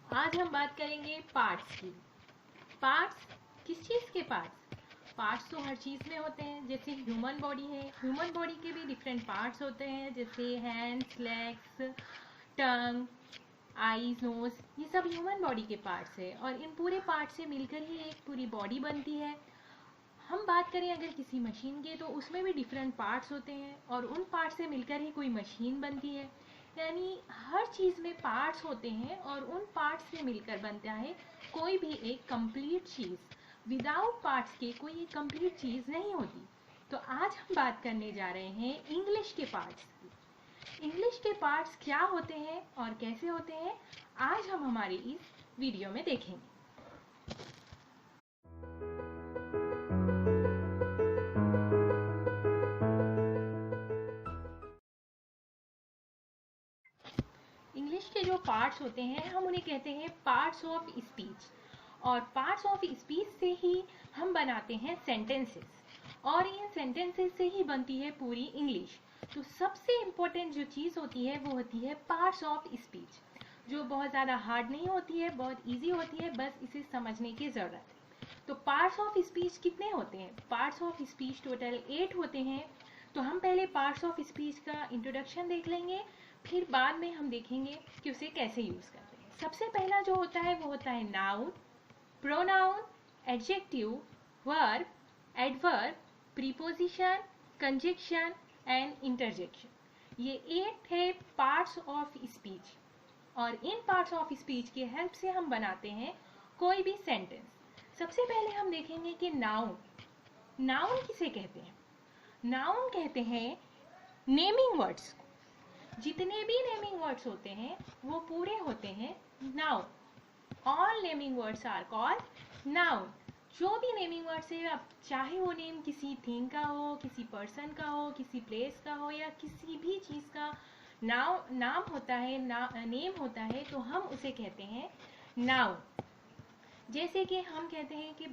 आज हम बात करेंगे पार्ट्स की। पार्ट्स किस चीज़ के पार्ट्स? पार्ट्स तो हर चीज़ में होते हैं। जैसे ह्यूमन बॉडी है, ह्यूमन बॉडी के भी डिफरेंट पार्ट्स होते हैं, जैसे हैंड्स, लेग्स, टंग, आईज, नोज, ये सब ह्यूमन बॉडी के पार्ट्स है। और इन पूरे पार्ट से मिलकर ही एक पूरी बॉडी बनती है। हम बात करें अगर किसी मशीन के, तो उसमें भी डिफरेंट पार्ट्स होते हैं और उन पार्ट से मिलकर ही कोई मशीन बनती है। यानी हर चीज़ में पार्ट्स होते हैं और उन पार्ट्स से मिलकर बनता है कोई भी एक कंप्लीट चीज़। विदाउट पार्ट्स के कोई एक कंप्लीट चीज़ नहीं होती। तो आज हम बात करने जा रहे हैं इंग्लिश के पार्ट्स की। इंग्लिश के पार्ट्स क्या होते हैं और कैसे होते हैं, आज हम हमारी इस वीडियो में देखेंगे। इंग्लिश के जो पार्ट्स होते हैं हम उन्हें कहते हैं पार्ट्स ऑफ स्पीच। और पार्ट्स ऑफ स्पीच से ही हम बनाते हैं सेंटेंसेस और इन सेंटेंसेस से ही बनती है पूरी इंग्लिश। तो सबसे इम्पोर्टेंट जो चीज़ होती है वो होती है पार्ट्स ऑफ स्पीच, जो बहुत ज़्यादा हार्ड नहीं होती है, बहुत ईजी होती है, बस इसे समझने की ज़रूरत है। तो पार्ट्स ऑफ स्पीच कितने होते हैं? पार्ट्स ऑफ स्पीच टोटल 8 होते हैं। तो हम पहले पार्ट्स ऑफ स्पीच का इंट्रोडक्शन देख लेंगे, फिर बाद में हम देखेंगे कि उसे कैसे यूज़ करते हैं। सबसे पहला जो होता है वो होता है noun, pronoun, adjective, verb, adverb, preposition, conjunction and interjection. ये 8 है पार्ट्स ऑफ स्पीच। और इन पार्ट्स ऑफ स्पीच की हेल्प से हम बनाते हैं कोई भी सेंटेंस। सबसे पहले हम देखेंगे कि नाउन। नाउन किसे कहते हैं? नाउन कहते हैं नेमिंग वर्ड्स। जितने भी नेमिंग वर्ड्स होते हैं वो पूरे होते हैं noun. All naming words are called noun. जो भी नेमिंग वर्ड्स है, अब चाहे वो नेम किसी थिंग का हो, किसी पर्सन का हो, किसी प्लेस का हो, या किसी भी चीज़ का नाम होता है, नेम होता है, तो हम उसे कहते हैं नाउन। जैसे कि हम कहते हैं कि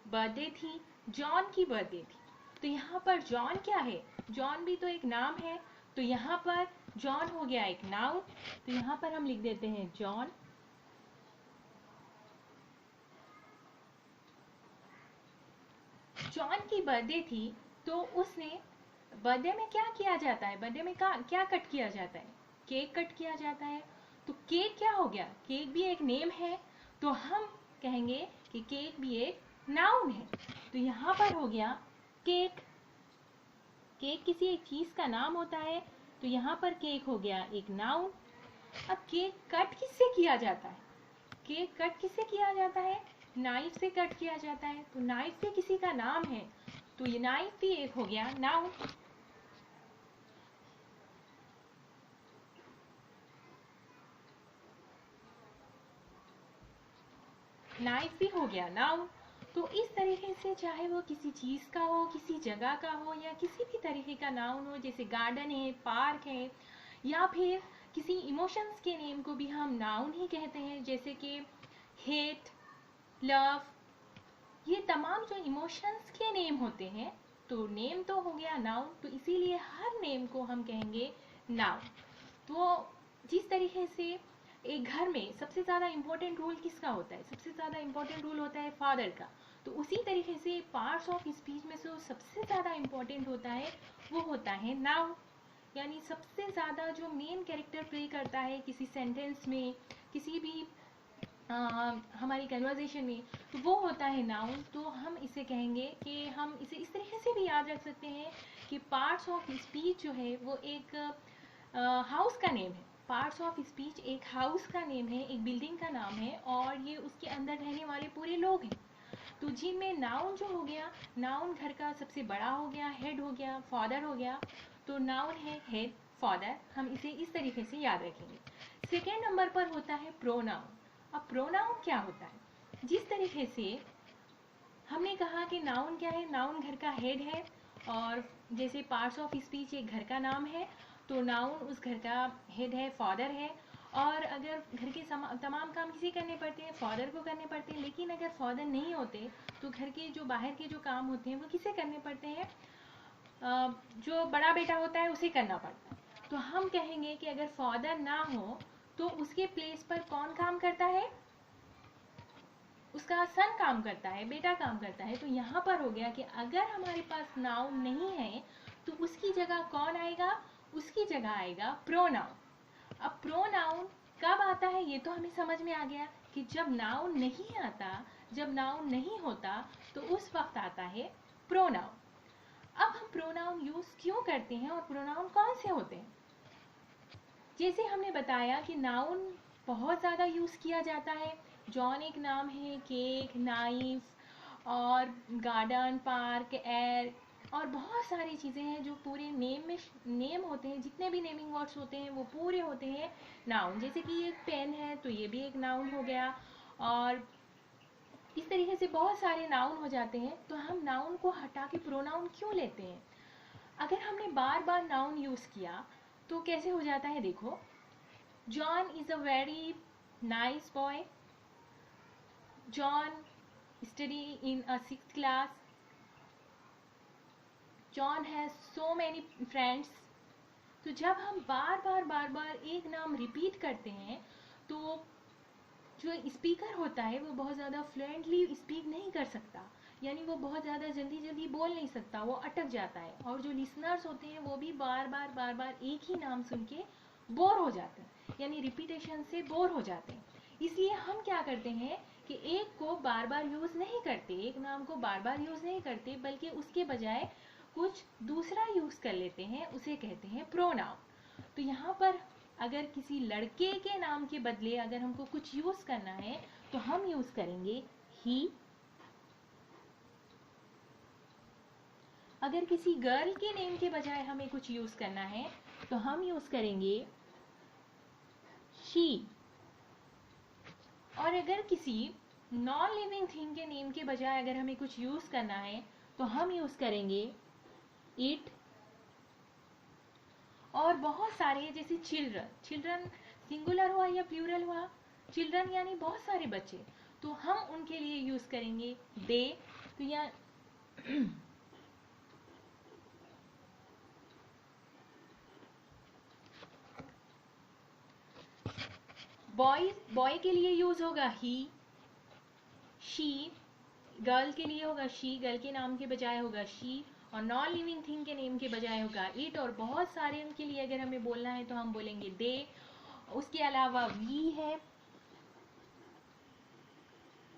बर्थडे थी, जॉन की बर्थडे थी, तो यहाँ पर जॉन क्या है? जॉन भी तो एक नाम है। तो यहाँ पर जॉन हो गया एक नाउन, तो यहाँ पर हम लिख देते हैं जॉन। जॉन की बर्थडे थी, तो उसने बर्थडे में क्या किया जाता है? बर्थडे में क्या कट किया जाता है? केक कट किया जाता है। तो केक क्या हो गया? केक भी एक नेम है, तो हम कहेंगे कि केक भी एक नाउन है। तो यहाँ पर हो गया केक। केक किसी एक चीज़ का नाम होता है, तो यहाँ पर केक हो गया एक नाउन। अब केक कट किससे किया जाता है? केक कट किससे किया जाता है? नाइफ से कट किया जाता है। तो नाइफ भी किसी का नाम है, तो ये नाइफ भी एक हो गया नाउन। नाइफ भी हो गया नाउन। तो इस तरीके से चाहे वो किसी चीज़ का हो, किसी जगह का हो, या किसी भी तरीके का नाउन हो, जैसे गार्डन है, पार्क है, या फिर किसी इमोशंस के नेम को भी हम नाउन ही कहते हैं, जैसे कि हेट, लव, ये तमाम जो इमोशंस के नेम होते हैं, तो नेम तो हो गया नाउन। तो इसीलिए हर नेम को हम कहेंगे नाउन। तो जिस तरीके से एक घर में सबसे ज़्यादा इम्पोर्टेंट रोल किसका होता है? सबसे ज़्यादा इम्पोर्टेंट रोल होता है फादर का। तो उसी तरीके से पार्ट्स ऑफ स्पीच में से सबसे ज़्यादा इम्पोर्टेंट होता है वो होता है नाउन। यानी सबसे ज़्यादा जो मेन कैरेक्टर प्ले करता है किसी सेंटेंस में, किसी भी हमारी कन्वर्जेशन में, तो वो होता है नाउन। तो हम इसे कहेंगे कि हम इसे इस तरीके से भी याद रख सकते हैं कि पार्ट्स ऑफ स्पीच जो है वो एक हाउस का नेम है। पार्ट्स ऑफ स्पीच एक हाउस का नेम है, एक बिल्डिंग का नाम है, और ये उसके अंदर रहने वाले पूरे लोग हैं। तो जिनमें नाउन जो हो गया, नाउन घर का सबसे बड़ा हो गया, हेड हो गया, फादर हो गया। तो नाउन है हेड, फादर, हम इसे इस तरीके से याद रखेंगे। सेकेंड नंबर पर होता है प्रोनाउन। अब प्रोनाउन क्या होता है? जिस तरीके से हमने कहा कि नाउन क्या है, नाउन घर का हेड है, और जैसे पार्ट्स ऑफ स्पीच एक घर का नाम है, तो नाउन उस घर का हेड है, फादर है। और अगर घर के तमाम काम किसे करने पड़ते हैं? फादर को करने पड़ते हैं। लेकिन अगर फादर नहीं होते तो घर के जो बाहर के जो काम होते हैं वो किसे करने पड़ते हैं? जो बड़ा बेटा होता है उसे करना पड़ता है। तो हम कहेंगे कि अगर फादर ना हो तो उसके प्लेस पर कौन काम करता है? उसका सन काम करता है, बेटा काम करता है। तो यहाँ पर हो गया कि अगर हमारे पास नाउन नहीं है तो उसकी जगह कौन आएगा? उसकी जगह आएगा प्रोनाउन। अब प्रोनाउन कब आता है ये तो हमें समझ में आ गया कि जब नाउन नहीं आता, जब नाउन नहीं होता तो उस वक्त आता है प्रोनाउन। अब हम प्रोनाउन यूज क्यों करते हैं और प्रोनाउन कौन से होते हैं? जैसे हमने बताया कि नाउन बहुत ज़्यादा यूज़ किया जाता है। जॉन एक नाम है, केक, नाइफ और गार्डन, पार्क, एयर और बहुत सारी चीज़ें हैं जो पूरे नेम में नेम होते हैं। जितने भी नेमिंग वर्ड्स होते हैं वो पूरे होते हैं नाउन। जैसे कि एक पेन है तो ये भी एक नाउन हो गया, और इस तरीके से बहुत सारे नाउन हो जाते हैं। तो हम नाउन को हटा के प्रोनाउन क्यों लेते हैं? अगर हमने बार बार नाउन यूज़ किया तो कैसे हो जाता है? देखो, John is a very nice boy, John study in a 6th class, John has so many friends. तो जब हम बार बार एक नाम रिपीट करते हैं तो जो स्पीकर होता है वो बहुत ज़्यादा फ्लुएंटली स्पीक नहीं कर सकता, यानी वो बहुत ज़्यादा जल्दी जल्दी बोल नहीं सकता, वो अटक जाता है। और जो लिसनर्स होते हैं वो भी बार बार एक ही नाम सुन के बोर हो जाते हैं, यानी रिपीटेशन से बोर हो जाते हैं। इसलिए हम क्या करते हैं कि एक को बार बार यूज़ नहीं करते, एक नाम को बार बार यूज़ नहीं करते, बल्कि उसके बजाय कुछ दूसरा यूज़ कर लेते हैं, उसे कहते हैं प्रोनाउन। तो यहाँ पर अगर किसी लड़के के नाम के बदले अगर हमको कुछ यूज़ करना है तो हम यूज़ करेंगे ही। अगर किसी गर्ल के नेम के बजाय हमें कुछ यूज़ करना है तो हम यूज़ करेंगे शी। और अगर किसी नॉन लिविंग थिंग के नेम के बजाय अगर हमें कुछ यूज़ करना है तो हम यूज़ करेंगे इट। और बहुत सारे, जैसे चिल्ड्रन, चिल्ड्रन सिंगुलर हुआ या प्लूरल हुआ, चिल्ड्रन यानी बहुत सारे बच्चे, तो हम उनके लिए यूज़ करेंगे दे। तो या बॉय के लिए यूज़ होगा ही, शी। गर्ल के लिए होगा शी, गर्ल के नाम के बजाय होगा शी। और नॉन लिविंग थिंग के नेम के बजाय होगा इट। और बहुत सारे उनके लिए अगर हमें बोलना है तो हम बोलेंगे दे। उसके अलावा वी है,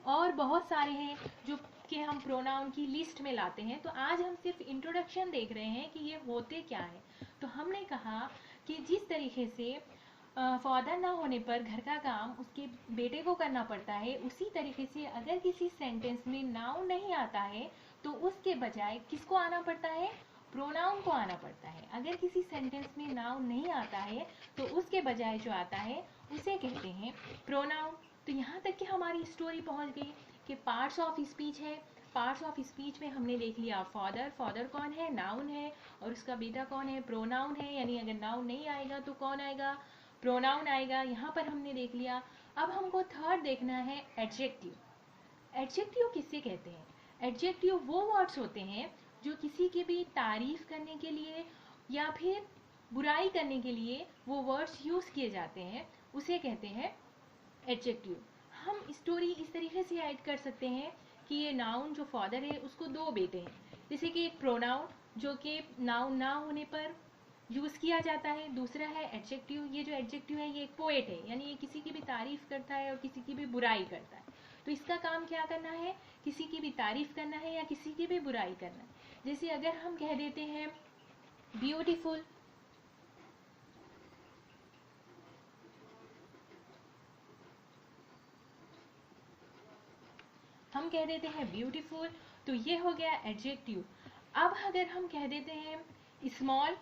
और बहुत सारे हैं जो कि हम प्रोनाउन की लिस्ट में लाते हैं। तो आज हम सिर्फ इंट्रोडक्शन देख रहे हैं कि ये होते क्या है। तो हमने कहा कि जिस तरीके से फादर ना होने पर घर का काम उसके बेटे को करना पड़ता है, उसी तरीके से अगर किसी सेंटेंस में नाउन नहीं आता है तो उसके बजाय किसको आना पड़ता है? प्रोनाउन को आना पड़ता है। अगर किसी सेंटेंस में नाउन नहीं आता है तो उसके बजाय जो आता है उसे कहते हैं प्रोनाउन। तो यहाँ तक कि हमारी स्टोरी पहुँच गई कि पार्ट्स ऑफ स्पीच है। पार्ट्स ऑफ स्पीच में हमने देख लिया फादर, फादर कौन है? नाउन है। और उसका बेटा कौन है? प्रोनाउन है। यानी अगर नाउन नहीं आएगा तो कौन आएगा? प्रोनाउन आएगा। यहाँ पर हमने देख लिया। अब हमको थर्ड देखना है एडजेक्टिव। एडजेक्टिव किससे कहते हैं? एडजेक्टिव वो वर्ड्स होते हैं जो किसी की भी तारीफ करने के लिए या फिर बुराई करने के लिए वो वर्ड्स यूज़ किए जाते हैं, उसे कहते हैं एडजेक्टिव। हम स्टोरी इस तरीके से ऐड कर सकते हैं कि ये नाउन जो फादर है उसको दो बेटे हैं, जैसे कि एक प्रोनाउन जो कि नाउन ना होने पर यूज़ किया जाता है, दूसरा है एडजेक्टिव। ये जो एडजेक्टिव है ये एक पोएट है, यानी ये किसी की भी तारीफ करता है और किसी की भी बुराई करता है। तो इसका काम क्या करना है? किसी की भी तारीफ करना है या किसी की भी बुराई करना है। जैसे अगर हम कह देते हैं ब्यूटीफुल, हम कह देते हैं ब्यूटीफुल, तो ये हो गया एडजेक्टिव। अब अगर हम कह देते हैं स्मॉल,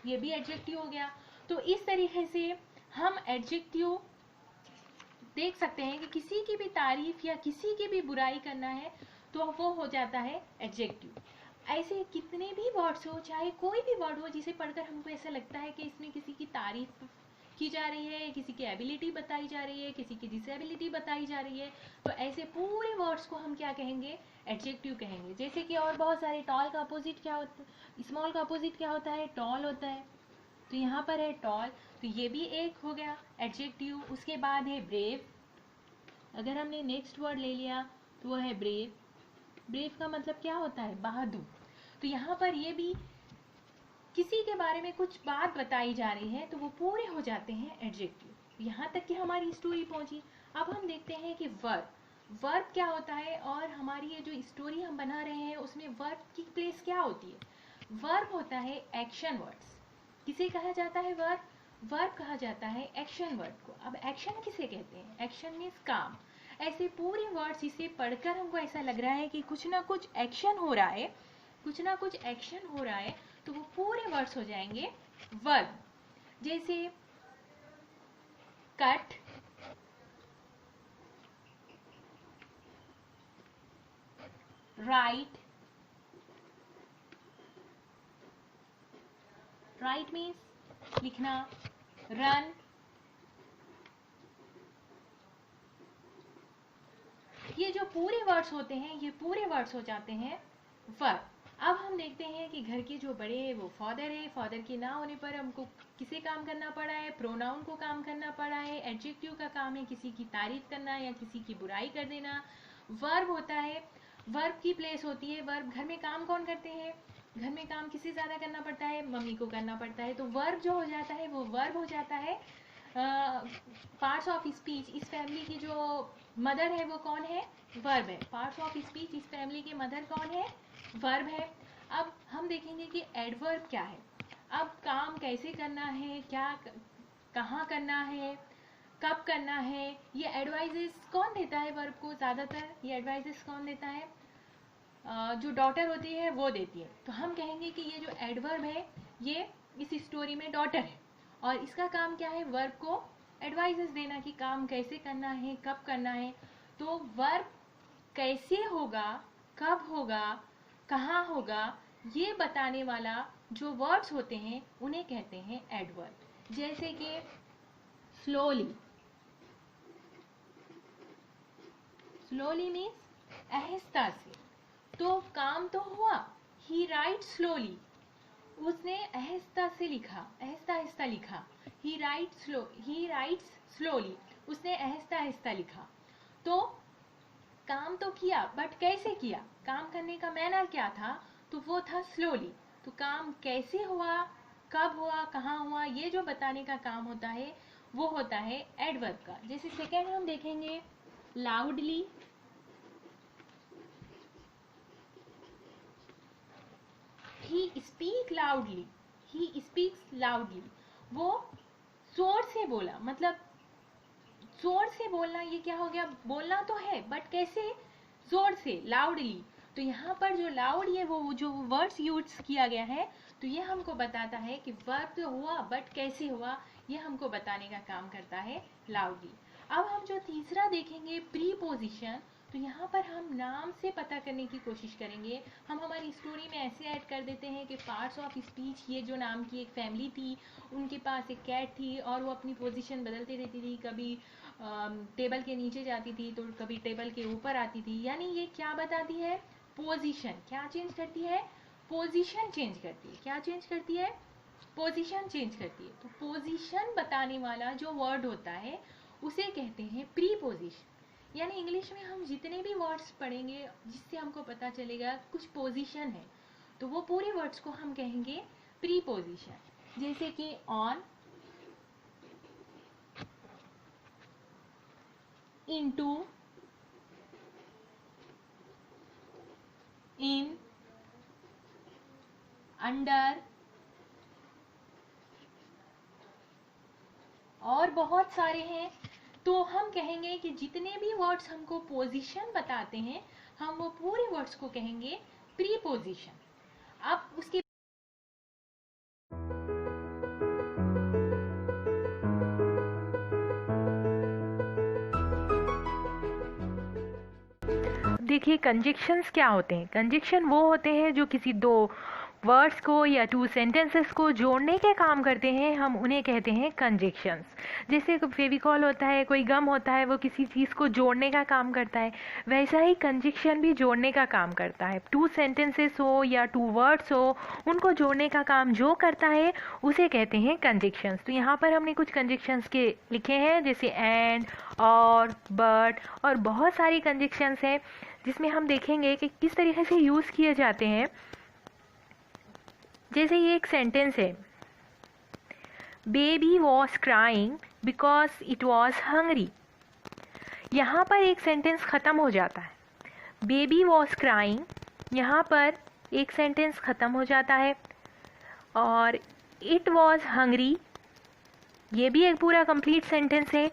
ये भी एडजेक्टिव हो गया। तो इस तरीके से हम एडजेक्टिव देख सकते हैं कि किसी की भी तारीफ या किसी की भी बुराई करना है तो वो हो जाता है एडजेक्टिव। ऐसे कितने भी वर्ड्स हो, चाहे कोई भी वर्ड हो जिसे पढ़कर हमको ऐसा लगता है कि इसमें किसी की तारीफ की जा रही है, किसी की एबिलिटी बताई जा रही है, किसी की डिसेबिलिटी बताई जा रही है, तो ऐसे पूरे वर्ड्स को हम क्या कहेंगे, एडजेक्टिव कहेंगे। जैसे कि और बहुत सारे, टॉल का अपोजिट क्या होता है, स्मॉल का अपोजिट क्या होता है, टॉल होता है। तो यहाँ पर है टॉल, तो ये भी एक हो गया एडजेक्टिव। उसके बाद है ब्रेव। अगर हमने नेक्स्ट वर्ड ले लिया तो वो है ब्रेव। ब्रेव का मतलब क्या होता है, बहादुर। तो यहाँ पर ये भी किसी के बारे में कुछ बात बताई जा रही है, तो वो पूरे हो जाते हैं एडजेक्टिव। यहाँ तक कि हमारी स्टोरी पहुंची। अब हम देखते हैं कि वर्ब, वर्ब क्या होता है, और हमारी ये जो स्टोरी हम बना रहे हैं उसमें वर्ब की प्लेस क्या होती है। वर्ब होता है एक्शन वर्ड्स। किसे कहा जाता है वर्ब, वर्ब कहा जाता है एक्शन वर्ड को। अब एक्शन किसे कहते हैं, एक्शन मीन्स काम। ऐसे पूरे वर्ड्स इसे पढ़कर हमको ऐसा लग रहा है कि कुछ ना कुछ एक्शन हो रहा है, कुछ ना कुछ एक्शन हो रहा है, तो वो पूरे वर्ड्स हो जाएंगे वर्ब। जैसे कट, राइट, राइट मीन्स लिखना, रन, ये जो पूरे वर्ड्स होते हैं ये पूरे वर्ड्स हो जाते हैं वर्ब। अब हम देखते हैं कि घर के जो बड़े हैं वो फादर है, फादर के ना होने पर हमको किसे काम करना पड़ा है, प्रोनाउन को काम करना पड़ा है। एडजेक्टिव का काम है किसी की तारीफ करना या किसी की बुराई कर देना। वर्ब होता है, वर्ब की प्लेस होती है, वर्ब घर में काम कौन करते हैं, घर में काम किसे ज़्यादा करना पड़ता है, मम्मी को करना पड़ता है। तो वर्ब जो हो जाता है वो वर्ब हो जाता है। पार्ट्स ऑफ स्पीच, इस फैमिली की जो मदर है वो कौन है, वर्ब है। पार्ट्स ऑफ स्पीच, इस फैमिली के मदर कौन है, वर्ब है। अब हम देखेंगे कि एडवर्ब क्या है। अब काम कैसे करना है, क्या कहाँ करना है, कब करना है, ये एडवाइजेस कौन देता है वर्ब को, ज़्यादातर ये एडवाइजेस कौन देता है, जो डॉटर होती है वो देती है। तो हम कहेंगे कि ये जो एडवर्ब है ये इस स्टोरी में डॉटर है, और इसका काम क्या है, वर्ब को एडवाइजेस देना कि काम कैसे करना है, कब करना है। तो वर्ब कैसे होगा, कब होगा, कहाँ होगा, ये बताने वाला जो वर्ड्स होते हैं उन्हें कहते हैं एडवर्ब। जैसे कि स्लोली, स्लोली मीन्स आहिस्ता से। तो काम तो हुआ, ही राइट स्लोली, उसने आहिस्ता से लिखा, आहिस्ता आहिस्ता लिखा। ही राइट्स स्लोली, उसने आहिस्ता आहिस्ता लिखा। तो काम तो किया, बट कैसे किया, काम करने का मैनर क्या था, तो वो था स्लोली। तो काम कैसे हुआ, कब हुआ, कहाँ हुआ, ये जो बताने का काम होता है वो होता है एडवर्ब का। जैसे सेकेंड हम देखेंगे loudly, he speak loudly, he speaks loudly, वो जोर से बोला। मतलब जोर से बोलना, ये क्या हो गया, बोलना तो है बट कैसे, जोर से, लाउडली। तो यहाँ पर जो लाउड, ये वो जो वर्ड्स यूज किया गया है, तो ये हमको बताता है कि वर्ब तो हुआ बट कैसे हुआ, ये हमको बताने का काम करता है लाउडली। अब हम जो तीसरा देखेंगे प्रीपोजिशन, तो यहाँ पर हम नाम से पता करने की कोशिश करेंगे। हम हमारी स्टोरी में ऐसे ऐड कर देते हैं कि पार्ट्स ऑफ स्पीच, ये जो नाम की एक फैमिली थी, उनके पास एक कैट थी और वो अपनी पोजीशन बदलती रहती थी, कभी टेबल के नीचे जाती थी तो कभी टेबल के ऊपर आती थी। यानी ये क्या बताती है, पोजीशन क्या चेंज करती है, पोजीशन चेंज करती है। क्या चेंज करती है, पोजीशन चेंज करती है। तो पोजीशन बताने वाला जो वर्ड होता है उसे कहते हैं प्रीपोजिशन। यानी इंग्लिश में हम जितने भी वर्ड्स पढ़ेंगे जिससे हमको पता चलेगा कुछ पोजीशन है, तो वो पूरे वर्ड्स को हम कहेंगे प्रीपोजिशन। जैसे कि ऑन, into, in, under, और बहुत सारे हैं। तो हम कहेंगे कि जितने भी वर्ड्स हमको पोजीशन बताते हैं हम वो पूरे वर्ड्स को कहेंगे प्रीपोजिशन। अब उसके देखिए कंजक्शंस क्या होते हैं। कंजक्शन वो होते हैं जो किसी दो वर्ड्स को या टू सेंटेंसेस को जोड़ने के काम करते हैं, हम उन्हें कहते हैं कंजक्शंस। जैसे फेविकॉल होता है, कोई गम होता है, वो किसी चीज़ को जोड़ने का काम करता है, वैसा ही कंजक्शन भी जोड़ने का काम करता है। टू सेंटेंसेस हो या टू वर्ड्स हो, उनको जोड़ने का काम जो करता है उसे कहते हैं कंजक्शंस। तो यहाँ पर हमने कुछ कंजक्शंस के लिखे हैं, जैसे एंड, और, बट, और बहुत सारी कंजक्शंस हैं जिसमें हम देखेंगे कि किस तरीके से यूज़ किए जाते हैं। जैसे ये एक सेंटेंस है, baby was crying because it was hungry. यहाँ पर एक सेंटेंस ख़त्म हो जाता है। बेबी वॉज क्राइंग, यहाँ पर एक सेंटेंस ख़त्म हो जाता है, और इट वॉज हंग्री, ये भी एक पूरा कंप्लीट सेंटेंस है।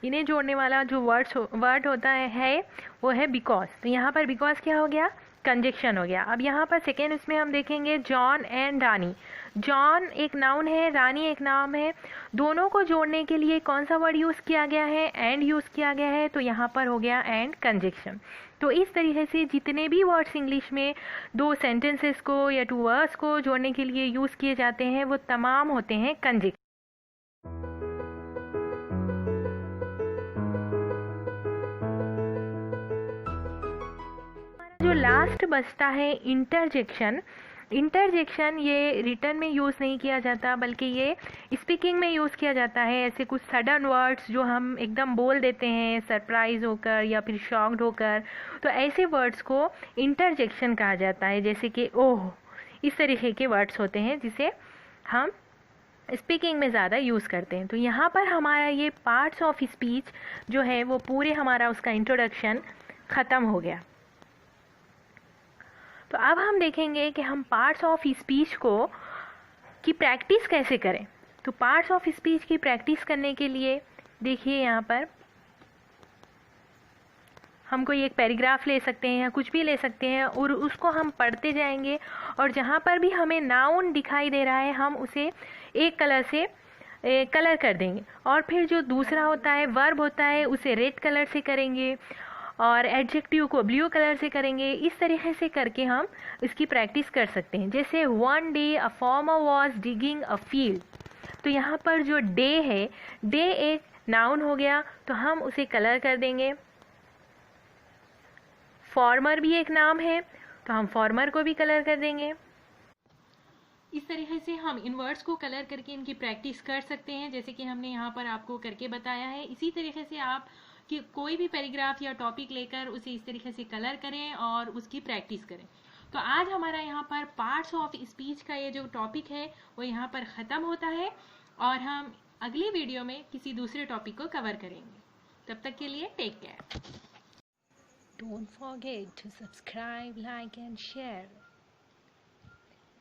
इन्हें जोड़ने वाला जो वर्ड होता है वो है बिकॉज। तो यहाँ पर बिकॉज क्या हो गया, कंजक्शन हो गया। अब यहाँ पर सेकेंड इसमें हम देखेंगे जॉन एंड रानी। जॉन एक नाउन है, रानी एक नाम है, दोनों को जोड़ने के लिए कौन सा वर्ड यूज़ किया गया है, एंड यूज़ किया गया है, तो यहाँ पर हो गया एंड कंजक्शन। तो इस तरीके से जितने भी वर्ड्स इंग्लिश में दो सेंटेंसेस को या टू वर्ड्स को जोड़ने के लिए यूज़ किए जाते हैं वो तमाम होते हैं कंजक्शन। जो लास्ट बचता है इंटरजेक्शन। इंटरजेक्शन ये रिटर्न में यूज़ नहीं किया जाता, बल्कि ये स्पीकिंग में यूज़ किया जाता है। ऐसे कुछ सडन वर्ड्स जो हम एकदम बोल देते हैं सरप्राइज होकर या फिर शॉक्ड होकर, तो ऐसे वर्ड्स को इंटरजेक्शन कहा जाता है। जैसे कि ओह, इस तरीके के वर्ड्स होते हैं जिसे हम स्पीकिंग में ज़्यादा यूज़ करते हैं। तो यहाँ पर हमारा ये पार्ट्स ऑफ स्पीच जो है वो पूरे हमारा उसका इंट्रोडक्शन ख़त्म हो गया। तो अब हम देखेंगे कि हम पार्ट्स ऑफ स्पीच की प्रैक्टिस कैसे करें। तो पार्ट्स ऑफ स्पीच की प्रैक्टिस करने के लिए देखिए यहाँ पर हम कोई एक पैराग्राफ ले सकते हैं या कुछ भी ले सकते हैं और उसको हम पढ़ते जाएंगे, और जहाँ पर भी हमें नाउन दिखाई दे रहा है हम उसे एक कलर से कलर कर देंगे, और फिर जो दूसरा होता है वर्ब होता है उसे रेड कलर से करेंगे, और एडजेक्टिव को ब्लू कलर से करेंगे। इस तरीके से करके हम इसकी प्रैक्टिस कर सकते हैं। जैसे one day a farmer was digging a field, तो यहाँ पर जो डे है, डे एक नाउन हो गया तो हम उसे कलर कर देंगे। फार्मर भी एक नाम है तो हम फार्मर को भी कलर कर देंगे। इस तरीके से हम इन वर्ड्स को कलर करके इनकी प्रैक्टिस कर सकते हैं, जैसे कि हमने यहाँ पर आपको करके बताया है। इसी तरीके से आप कि कोई भी पैराग्राफ या टॉपिक लेकर उसे इस तरीके से कलर करें और उसकी प्रैक्टिस करें। तो आज हमारा यहाँ पर पार्ट्स ऑफ स्पीच का ये जो टॉपिक है वो यहाँ पर ख़त्म होता है, और हम अगली वीडियो में किसी दूसरे टॉपिक को कवर करेंगे। तब तक के लिए take care. Don't forget to subscribe, like and share,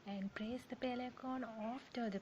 and press the bell icon after the